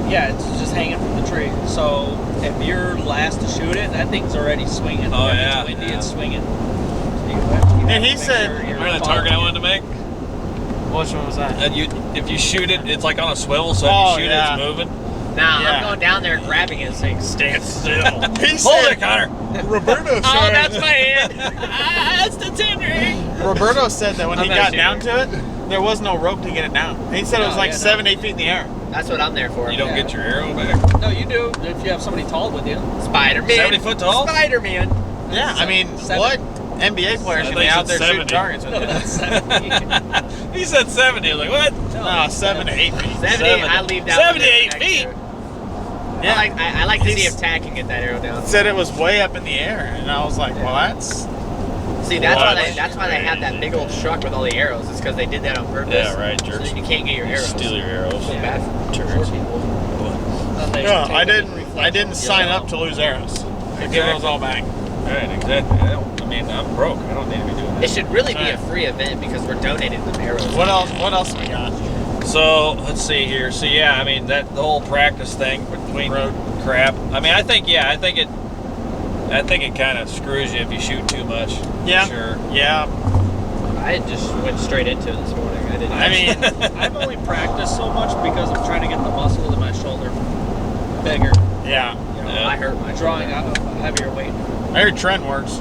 Yeah, it's just hanging from the tree. So if you're last to shoot it, that thing's already swinging. Oh, If yeah, it's windy, yeah. it's swinging. So you And he make said- sure you're Remember the following target I it. wanted to make? Which one was that? And if you shoot it, it's like on a swivel, so Oh, if you shoot yeah. it, it's moving. Nah, Yeah. I'm going down there grabbing it and saying, stand still. He Hold said, it, Connor. Roberto said, Oh, that's my hand. That's the tender. Roberto said that when I'm he not got sure. down to it, there was no rope to get it down. He said it was No, like yeah, no. 7-8 feet in the air. That's what I'm there for. You don't Yeah. get your arrow back. No, you do if you have somebody tall with you. Spider-Man. 70 foot tall? Spider-Man. Yeah, I mean, 7. what NBA players I should thought be you out said there shooting 70. targets with No, it? that's 70. He said 70. I was like, what? No, 7 to 8 feet. 70, I leave down. 78 feet. Yeah. I like to see He's- if TAC can get that arrow down. Said it was way up in the air, and I was like, well, that's See, that's why What? that's why they have that big old truck with all the arrows. It's because they did that on purpose. Yeah, right, So jerks. that you can't get your arrows. Steal your arrows. So bad for Turds. short people. no. I didn't sign up to lose arrows. I give those all back. Right, exactly. I mean, I'm broke. I don't need to be doing It this. should really be a free event because we're donating them arrows. What else? What else we got? So let's see here. So yeah, I mean the whole practice thing between Road. crap. I mean, I think it kind of screws you if you shoot too much. Yeah. For sure. Yeah. I just went straight into it this morning. I didn't. I mean, I've only practiced so much because I'm trying to get the muscles in my shoulder bigger. yeah. You know, Yeah. I hurt my drawing shoulder. out a heavier weight. I heard Trend works.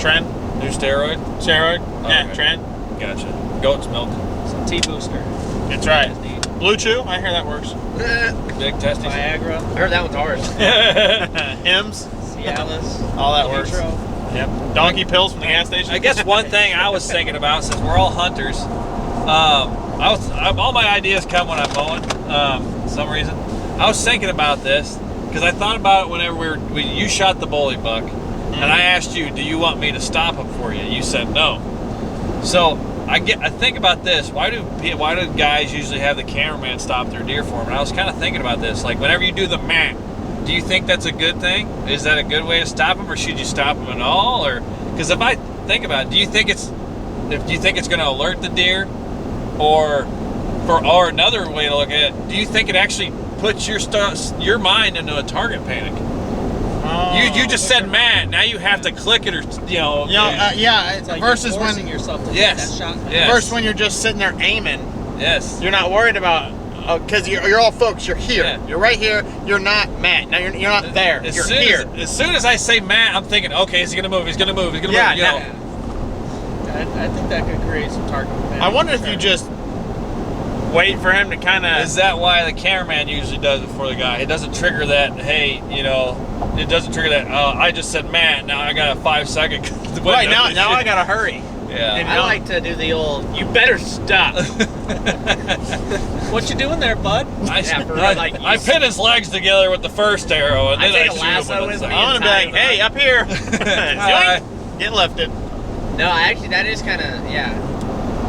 Trend? New steroid. Steroid? Yeah, Okay. Trend. Gotcha. Goat's milk. Some T-booster. That's right. Is neat. Blue Chew? I hear that works. Big testes. Viagra, I heard that one's hard. Hims? Cialis, All that works. Nitro. Yep. Donkey pills from the gas station? I guess one thing I was thinking about, since we're all hunters, all my ideas come when I'm mowing. For some reason, I was thinking about this because I thought about it whenever you shot the bully buck, and I asked you, "Do you want me to stop him for you?" You said no. So I think about this. Why do guys usually have the cameraman stop their deer for them? And I was kind of thinking about this. Like whenever you do the mat, do you think that's a good thing? Is that a good way to stop them, or should you stop them at all? Or because if I think about it, do you think it's going to alert the deer, or another way to look at it, do you think it actually puts your mind into a target panic? Oh. You just said mat. Now you have to click it, or Yeah, It's like versus you're forcing when yourself to Yes. take that shot. Yes. versus when you're just sitting there aiming, yes. you're not worried about because you're all focused. You're here. Yeah. You're right here. You're not Matt. Now you're not there. You're here. As soon as I say mat, I'm thinking, okay, is he gonna move? He's gonna move. He's gonna Yeah, move. You now- know. I think that could create some target panic. I wonder if you just wait for him to kind of. Is that why the cameraman usually does it for the guy? It doesn't trigger that. Hey, it doesn't trigger that. I just said mat. Now I got a 5-second. Right now I gotta hurry. Yeah. And I like to do the old, you better stop. What you doing there, bud? Yeah, for real, like, I pin his legs together with the first arrow, and I then I take a shoot lasso him with with the me. second. I want to be like, hey, up here. Alright. Get lifted. No, actually, that is kind of, yeah.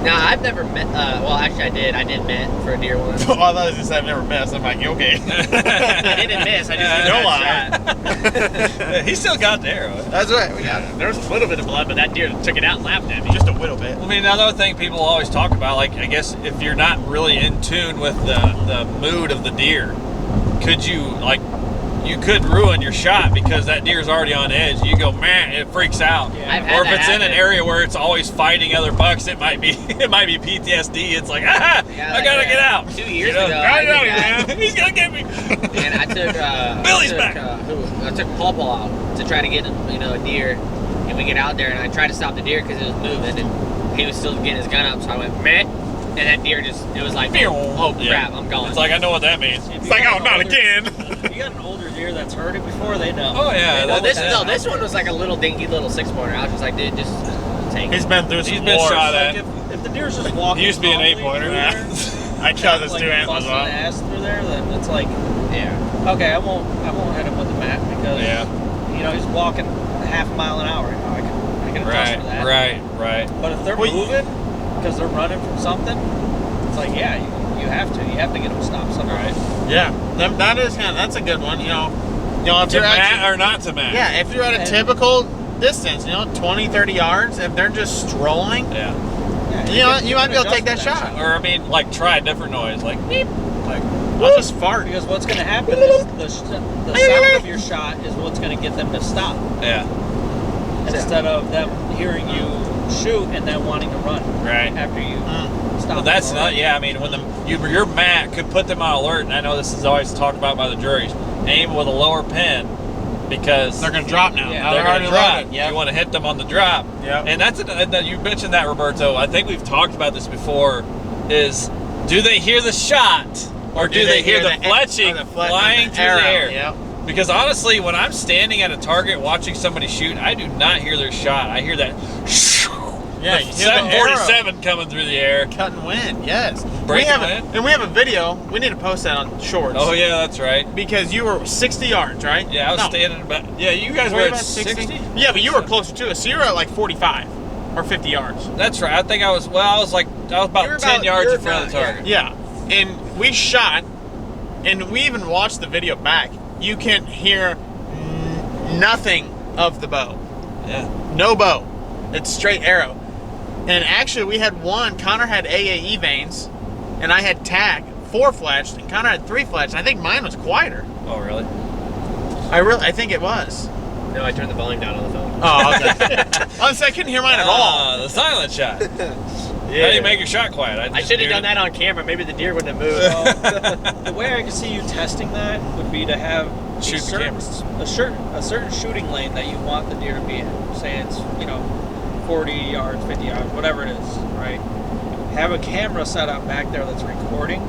Now I've never met. Well, actually, I did. I did met for a deer once. Oh, I thought it was just I've never missed. I'm like, okay. I didn't miss. I just No lie. He still got the arrow. That's right. We got it. There was a little bit of blood, but that deer took it out and laughed at me. Just a little bit. I mean, another thing people always talk about, like, I guess if you're not really in tune with the mood of the deer, could you, like, you could ruin your shot because that deer's already on edge. You go, man, it freaks out. Yeah. I've had Or if that it's in an happen. area where it's always fighting other bucks, it might be PTSD. It's like, Yeah, I gotta get out. 2 years You know? ago, Get I out did of here, that. man. He's gonna get me. And I took Billy's back. I took Paw Paw out to try to get a deer, and we get out there, and I tried to stop the deer because it was moving, and he was still getting his gun up. So I went meh, and that deer just it was like, oh crap, Yeah. I'm gone. It's like, I know what that means. If It's you like, got oh, an not older- again. If you got an older deer that's heard it before, they know. Oh, yeah, They know Well, that's- what this one was like a little dinky little 6-pointer. I was just like, dude, just take He's it. been through some He's been wars. shot Like at. if the deer's just walking, He used to be an calmly 8-pointer. through Yeah. there, I shot his like two antlers busting off. ass through there, then it's like, Yeah. okay, I won't hit him with the mat because Yeah. he's walking half a mile an hour. I can adjust for that. Right. But if they're Well, moving because they're running from something, it's like, yeah, you have to get them to stop somewhere. Right. Yeah, that's a good one. If To you're mat actually, or not to mat? yeah, if you're at a And- typical distance, 20, 30 yards, if they're just strolling, Yeah. Yeah, you might be able to take that adjust shot. Or, I mean, like, try a different noise. Like, beep. Like, I'll just fart. Because what's going to happen is the sound of your shot is what's going to get them to stop yeah. instead of them hearing you shoot and then wanting to run Right. after you stop. Well, that's them not, already. yeah, I mean, when your mat could put them on alert, and I know this is always talked about by the juries, aim with a lower pin because They're going to drop now. Yeah. Now they're already going to drop. loaded. Yep. You want to hit them on the drop. Yep. And and you mentioned that, Roberto. I think we've talked about this before, is do they hear the shot or do they hear the fletching flying through the air? Yep. Because honestly, when I'm standing at a target watching somebody shoot, I do not hear their shot. I hear that Yeah, the you hear the 747 coming through the air. Cutting wind, yes. Breaking we have wind? And we have a video. We need to post that on Shorts. Oh yeah, that's right. Because you were 60 yards, right? Yeah, I was No. standing about. Yeah, you guys Were were you at about 60. Yeah, but you were closer to us. So you were at like 45 or 50 yards. That's right. I think I was. Well, I was about You're 10 about- yards you're in front of the about- target. Yeah. And we shot, and we even watched the video back. You can hear nothing of the bow. Yeah. No bow. It's straight arrow. And actually, we had one. Connor had AAE veins, and I had TAC 4-fletched, and Connor had 3-fletched. I think mine was quieter. Oh really? I think it was. No, I turned the volume down on the phone. Oh, okay. Honestly, I couldn't hear mine at all. Ah, the silent shot. How do you make your shot quiet? I should have done that on camera. Maybe the deer wouldn't have moved. Well, the way I could see you testing that would be to have Shoot the a certain shooting lane that you want the deer to be in. Say it's 40 yards, 50 yards, whatever it is, right? Have a camera set up back there that's recording.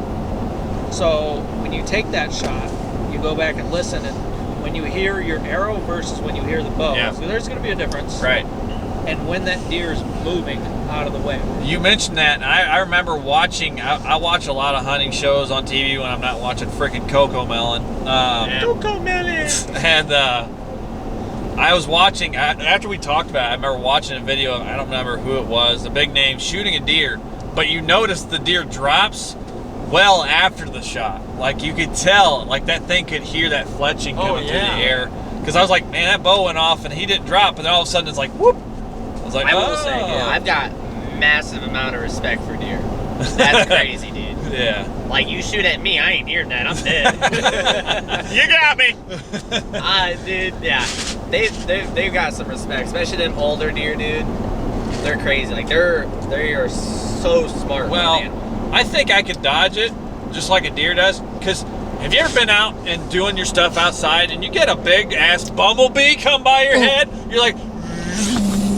So when you take that shot, you go back and listen, and when you hear your arrow versus when you hear the bow, Yeah. so there's going to be a difference. Right. And when that deer is moving out of the way. You mentioned that, and I remember watching. I watch a lot of hunting shows on TV when I'm not watching freaking Coco Melon. Coco Melon. And I was watching after we talked about it. I remember watching a video. I don't remember who it was. A big name shooting a deer, but you notice the deer drops well after the shot. Like you could tell, like that thing could hear that fletching coming through the air. Because I was like, man, that bow went off, and he didn't drop, and then all of a sudden it's like, whoop. I was like, I will say, yeah, I've got massive amount of respect for deer. That's crazy, dude. Yeah. Like you shoot at me, I ain't near that. I'm dead. You got me. Dude, yeah, they've got some respect, especially them older deer, dude. They're crazy. Like they are so smart. Well, man. I think I could dodge it just like a deer does. Because have you ever been out and doing your stuff outside and you get a big ass bumblebee come by your head? You're like,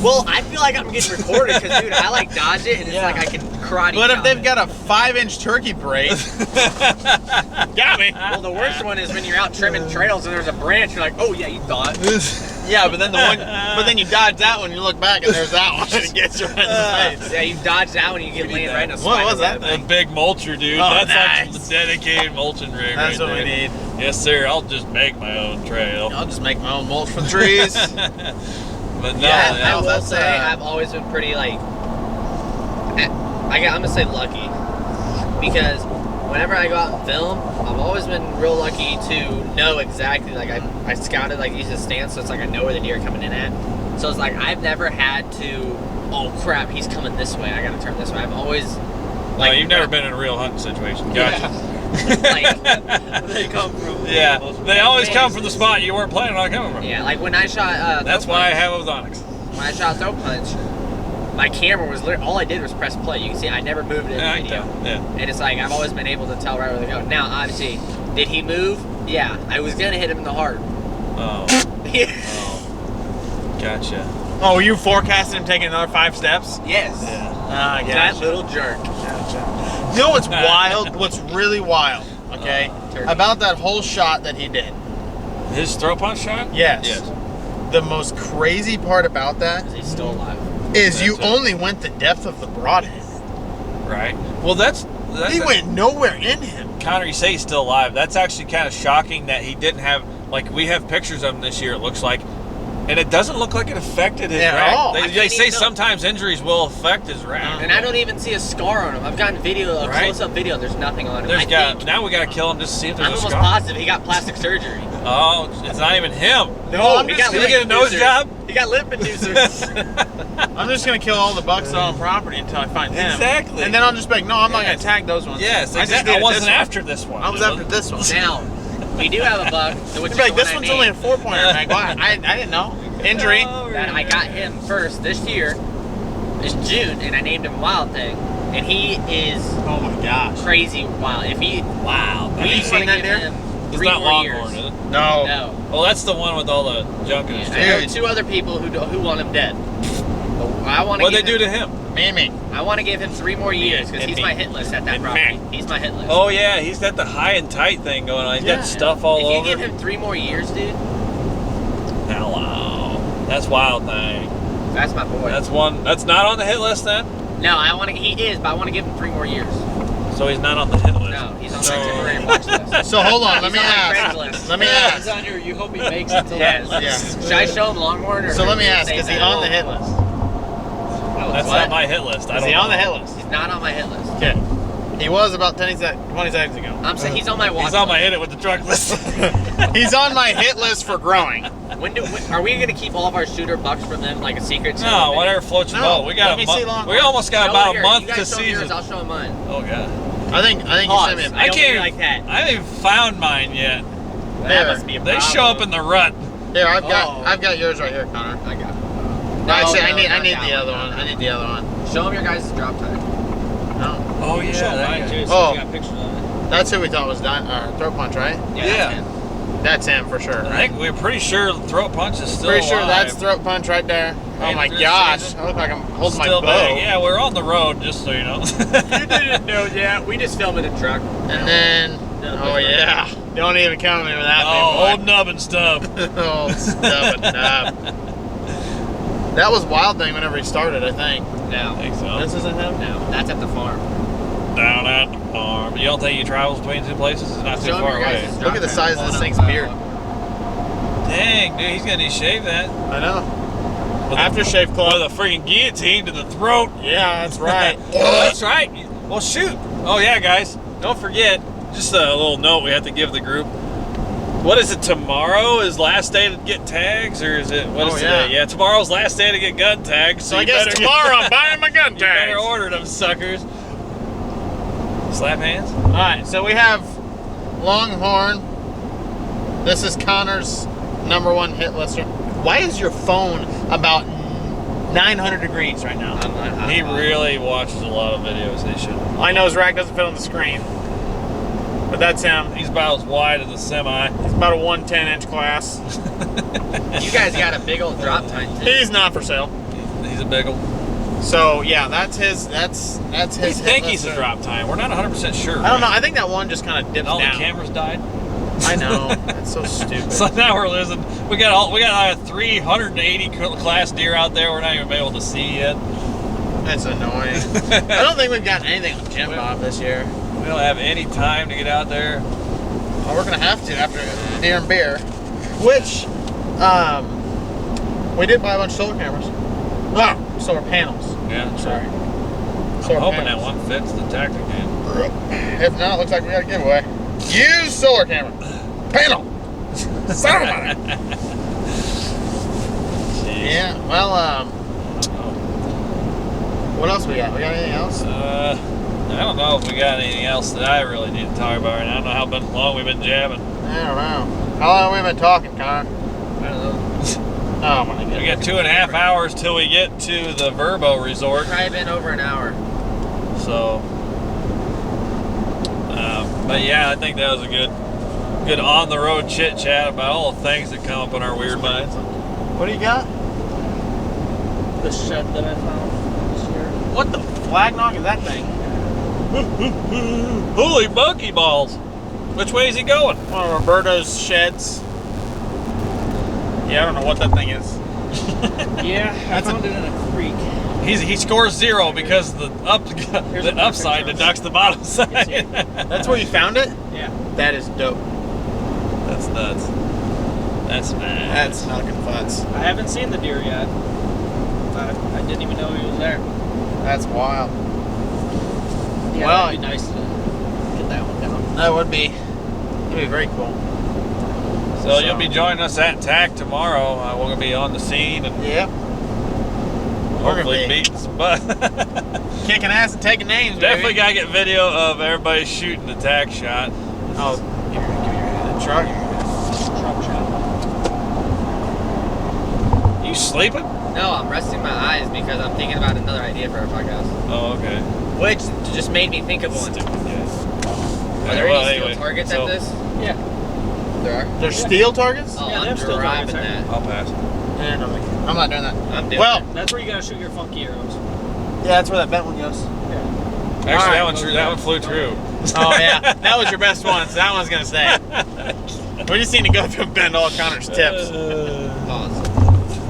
Well, I feel like I'm getting recorded because, dude, I like dodge it and it's Yeah. like I can karate. But if chop they've it. got a 5-inch turkey brace, got me. Well, the worst one is when you're out trimming trails and there's a branch. You're like, oh yeah, you thought. Yeah, but then you dodge that one, you look back and there's that one, and it gets you right in the face. Yeah, you dodge that one, you get laying right in a What was that a big mulcher, dude. Oh, That's like nice. the dedicated mulching rig. That's right what we there. need. Yes, sir. I'll just make my own trail. I'll just make my own mulch from trees. But no, Yeah, I will that's, say I've always been pretty like. I'm gonna say lucky, because whenever I go out and film, I've always been real lucky to know exactly, like I scouted like these stands, so it's like I know where the deer are coming in at. So it's like I've never had to, oh crap, he's coming this way, I gotta turn this way. I've always Like, no, you've never been in a real hunting situation. Gotcha. like they come from. Yeah, they always come from the spot you weren't planning on coming from. Yeah, like when I shot. That's why I have it with Onyx. When I shot throw punch, my camera was literally, all I did was press play. You can see I never moved it in the I video. can tell. Yeah. And it's like I've always been able to tell right where they go. Now, obviously, did he move? Yeah, I was gonna hit him in the heart. Oh. Yeah. Oh. Gotcha. Oh, were you forecasting him taking another 5 steps? Yes. Yeah. I That gotcha. little jerk. You know what's wild? What's really wild, okay? Turkey. About that whole shot that he did. His throw punch shot? Yes. Yes. The most crazy part about that He's still alive. is you That's it. only went the depth of the broadhead. Right. Well, that's He went nowhere in him. Connor, you say he's still alive. That's actually kind of shocking that he didn't have, like, we have pictures of him this year, it looks like, and it doesn't look like it affected his At rack. all. They can't say even know. sometimes injuries will affect his rack. And I don't even see a scar on him. I've gotten video, a Right. close-up video. There's nothing on him. There's I got, think, now we got to kill him just to see if there's I'm a almost scar. positive he got plastic surgery. Oh, it's not even him. No, I'm he just got Did he gonna, get a nose inducers. job? He got lip inducers. I'm just gonna kill all the bucks on property until I find him. Exactly. And then I'll just be like, no, I'm not gonna Yes. tag those ones. Yes, I just exactly. I needed wasn't this one. after this one. I was after this one. Now, we do have a buck. Which You'd is be like, the this one one's I only a named. 4-pointer, man. Why? I didn't know. Injury. That I got him first this year. It's June, and I named him Wild Thing, and he is Oh my gosh. crazy wild. If he Wow. Have you seen that deer? It's 3 not more Longhorn, years. is it? No. No. Well, that's the one with all the junk in his I tail. know 2 other people who want him dead. I want to. What'd they do to him? Me and me. I want to give him 3 more years because And he's me. my hit list at that And property. me. He's my hit list. Oh, yeah, he's got the high and tight thing going on. He's Yeah. got stuff all if you over. give him 3 more years, dude, Hello. That's Wild Thing. that's my boy. That's one. That's not on the hit list then? No, I want to. He is, but I want to give him 3 more years. So he's not on the hit list. No, he's on So- my temporary watch list. So hold on, let me He's on my ask. Craigslist. Let me He's ask. on here. You hope he makes it till Yes. that. Yeah. Should I show him Longhorn or? So let me ask, say is he that? on the hit list? That's What? not my hit list. I Is don't he on the know. hit list? He's not on my hit list. Okay. He was about 20 seconds ago. I'm saying he's on my watch. He's on my list. hit it with the truck list. He's on my hit list for growing. When are we gonna keep all of our shooter bucks from them like a secret? No, whatever floats your No, boat. We got let a me see month. Longhorn. We almost got Show about here. a month you guys to show him yours, season. I'll show him mine. Oh god. I think you Pause. sent me a I I don't can't be like that. I haven't even found mine yet. That There. must be a They problem. show up in the rut. Here, Oh. I've got yours right here, Connor. I got it. Actually, No, I need not the that other one. I need the other one. Show him your guys' drop time. No. Oh You yeah, show that mine guy. too, so Oh. you got pictures of it. That's who we thought was throat punch, right? Yeah. that's him. That's him for sure. I think we're pretty sure throat punch is still Pretty sure alive. that's throat punch right there. Oh Made my it through gosh. season. I look like I'm holding still my bow. big. Yeah, we're on the road, just so you know. You didn't know that. We just filmed in a truck. And then, oh yeah. Don't even come to me with that Oh, old nub and stub. Oh, stub and nub. That was Wild Thing whenever he started, I think. I No. think so. This isn't him? No. That's at the farm. Down at the farm. You don't think he travels between two places? It's not too Show him far your away. guys' drop Look at the time. size of this Hold thing's on. beard. Dang, dude, he's gonna need to shave that. I know. With Aftershave With club. a freaking guillotine to the throat. Yeah, that's right. Oh, that's right. Well, shoot. Oh, yeah, guys. Don't forget, just a little note we have to give the group. What is it, tomorrow is last day to get tags, or is it, what is Oh, today? yeah. Yeah, tomorrow's last day to get gun tags. So I you guess better tomorrow I'm buying my gun You better tags. order them suckers. Slap hands? Alright, so we have Longhorn. This is Connor's #1 hit lister. Why is your phone about 900 degrees right now? I'm not- He I'm- really watches a lot of videos. He should. I know his rack doesn't fit on the screen. But that's him. He's about as wide as a semi. He's about a 110-inch class. You guys got a big old drop time too. He's not for sale. He's a big one. So yeah, that's his. That's We his. hit think he's a lister. drop time. We're not 100% sure. I don't know. I think that one just kind of dips All down. the cameras died. I know. That's so stupid. So now we're losing. We got 380 class deer out there. We're not even able to see yet. That's annoying. I don't think we've gotten anything on Jim Bob this year. We don't have any time to get out there. Well, we're gonna have to after deer and beer, which we did buy a bunch of solar cameras. Oh, solar panels. Yeah, Sorry. Solar hoping that panels. one fits the TAC again. If not, looks like we got a giveaway. Use solar camera. Panel. Son of a Yeah, well, what else we got? We got anything else? I don't know if we got anything else that I really need to talk about right now. I don't know how long we've been jabbing. I don't know. How long have we been talking, Connor? I don't know. Oh my goodness. We got 2.5 hours till we get to the Verbo Resort. Probably been over an hour. So, but yeah, I think that was a good on-the-road chit-chat about all the things that come up in our weird minds. What do you got? The shed that I found this year. What the flag knock is that thing? Holy monkey balls! Which way is he going? One of Roberto's sheds. Yeah, I don't know what that thing is. Yeah, I found it in a creek. He scores 0 because the upside deducts the bottom side. That's where you found it? Yeah. That is dope. That's nuts. That's mad. That's snuggin' futz. I haven't seen the deer yet. I didn't even know he was there. That's wild. Yeah, Well, that'd be nice to get that one down. That would be. That'd be very cool. So you'll be joining us at TAC tomorrow. We're gonna be on the scene and Yep. hopefully be beating some butt. kicking ass and taking names. Definitely baby. gotta get video of everybody shooting the TAC shot. Oh, give me the truck. Truck shot. You sleeping? No, I'm resting my eyes because I'm thinking about another idea for our podcast. Oh, okay. Which just made me think of one. Stupid guys. Are there Well, any anyway, steel targets so at this? Yeah. There are. There's steel targets? Oh, Yeah, they I'm have steel driving targets, that. I'll pass. Yeah, no, I'm not doing that. I'm doing Well, it. That's where you gotta shoot your funky arrows. yeah, that's where that bent one goes. Actually, Alright. that one flew true. Oh yeah, that was your best one. So that one's gonna stay. We just need to go through and bend all Connor's tips. Pause.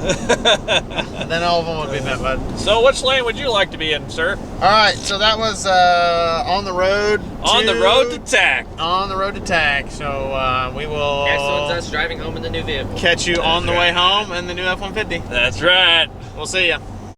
And then all of them would be bent, bud. So, which lane would you like to be in, sir? All right, so that was on the road. On the road to TAC. On the road to TAC. So we will Next one's us driving home in the new vehicle. catch you on the That's way right. home in the new F-150. That's right. We'll see ya.